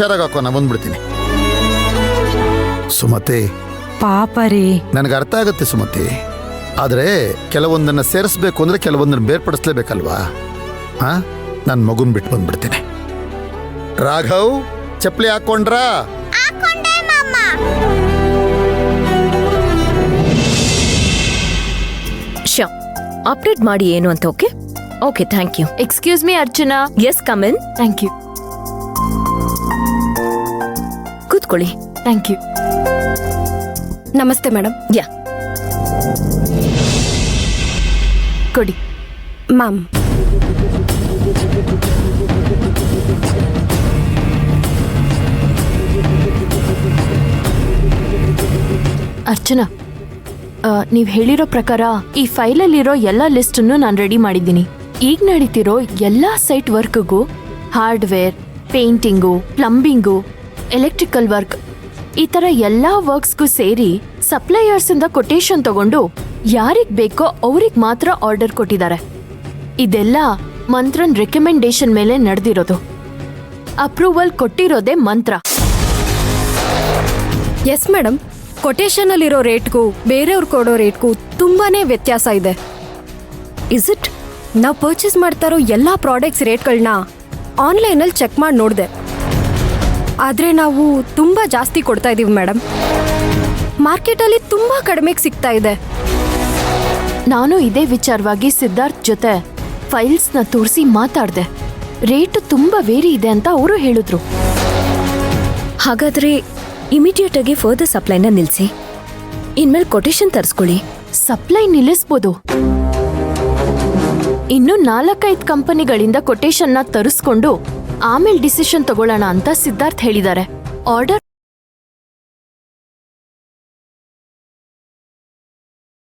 ಹುಷಾರಾಗಿ ನಾ ಬಂದ್ಬಿಡ್ತೀನಿ. ಸುಮತಿ, ಪಾಪ ರೀ. ನನಗೆ ಅರ್ಥ ಆಗುತ್ತೆ ಸುಮತಿ, ಆದರೆ ಕೆಲವೊಂದನ್ನು ಸೇರಿಸ್ಬೇಕು ಅಂದ್ರೆ ಕೆಲವೊಂದನ್ನು ಬೇರ್ಪಡಿಸ್ಲೇಬೇಕಲ್ವಾ? ಹಾ, ನನ್ನ ಮಗುನ್ ಬಿಟ್ಟು ಬಂದ್ಬಿಡ್ತೀನಿ. ರಾಘವ್, ಚಪ್ಪಲಿ ಹಾಕೊಂಡ್ರಾ? ಶ್ಯೂರ್, ಅಪ್ಡೇಟ್ ಮಾಡಿ ಏನು ಅಂತ. Okay okay, thank you. Excuse me Archana. Yes, come in. Thank you. ಕೂತ್ಕೊಳ್ಳಿ. Thank you. ನಮಸ್ತೆ ಮೇಡಮ್. ಯಾ, ಕೊಡಿ. ಮ್ಯಾಮ್, ಅರ್ಚನಾ, ನೀವ್ ಹೇಳಿರೋ ಪ್ರಕಾರ ಈ ಫೈಲಲ್ಲಿರೋ ಎಲ್ಲ ಲಿಸ್ಟನ್ನು ನಾನು ರೆಡಿ ಮಾಡಿದ್ದೀನಿ. ಈಗ ನಡೀತಿರೋ ಎಲ್ಲ ಸೈಟ್ ವರ್ಕ್ಗೂ, hardware, painting, plumbing, electrical work, ಈ ತರ ಎಲ್ಲಾ ವರ್ಕ್ಸ್ಗೂ ಸೇರಿ ಸಪ್ಲೈಯರ್ಸ್ ಇಂದ ಕೊಟೇಶನ್ ತಗೊಂಡು ಯಾರಿಗ್ ಬೇಕೋ ಅವ್ರಿಗೆ ಮಾತ್ರ ಆರ್ಡರ್ ಕೊಟ್ಟಿದ್ದಾರೆ. ಇದೆಲ್ಲ ಮಂತ್ರನ್ ರೆಕಮೆಂಡೇಶನ್ ಮೇಲೆ ನಡೆದಿರೋದು. ಅಪ್ರೂವಲ್ ಕೊಟ್ಟಿರೋದೇ ಮಂತ್ರ. ಎಸ್ ಮೇಡಮ್, ಕೊಟೇಶನ್ ಅಲ್ಲಿರೋ ರೇಟ್ಗೂ ಬೇರೆಯವ್ರು ಕೊಡೋ ರೇಟ್ಗೂ ತುಂಬಾನೇ ವ್ಯತ್ಯಾಸ ಇದೆ. Is it? ನಾವು ಪರ್ಚೇಸ್ ಮಾಡ್ತಾ ಇರೋ ಎಲ್ಲ ಪ್ರಾಡಕ್ಟ್ಸ್ ರೇಟ್ಗಳನ್ನ ಆನ್ಲೈನಲ್ಲಿ ಚೆಕ್ ಮಾಡಿ ನೋಡಿದೆ. ಆದರೆ ನಾವು ತುಂಬ ಜಾಸ್ತಿ ಕೊಡ್ತಾ ಇದ್ದೀವಿ ಮೇಡಮ್. ಮಾರ್ಕೆಟಲ್ಲಿ ತುಂಬ ಕಡಿಮೆಗೆ ಸಿಗ್ತಾ ಇದೆ. ನಾನು ಇದೇ ವಿಚಾರವಾಗಿ ಸಿದ್ಧಾರ್ಥ್ ಜೊತೆ ಫೈಲ್ಸ್ನ ತೋರಿಸಿ ಮಾತಾಡ್ದೆ. ರೇಟ್ ತುಂಬಾ ವೇರಿ ಇದೆ ಅಂತ ಅವರು ಹೇಳಿದ್ರು. ಹಾಗಾದ್ರೆ ಇಮಿಡಿಯೇಟ್ ಆಗಿ ಫರ್ದರ್ ಸಪ್ಲೈನ ನಿಲ್ಸಿ. ಇನ್ಮೇಲೆ ಕೊಟೇಶನ್ ತರಿಸ್ಕೊಳ್ಳಿ. ಸಪ್ಲೈ ನಿಲ್ಲಿಸ್ಬೋದು. ಇನ್ನು 4-5 ಕಂಪನಿಗಳಿಂದ ಕೊಟೇಶನ್ನ ತರಿಸ್ಕೊಂಡು ಆಮೇಲೆ ಡಿಸಿಷನ್ ತಗೊಳ್ಳೋಣ ಅಂತ ಸಿದ್ಧಾರ್ಥ್ ಹೇಳಿದ್ದಾರೆ. ಆರ್ಡರ್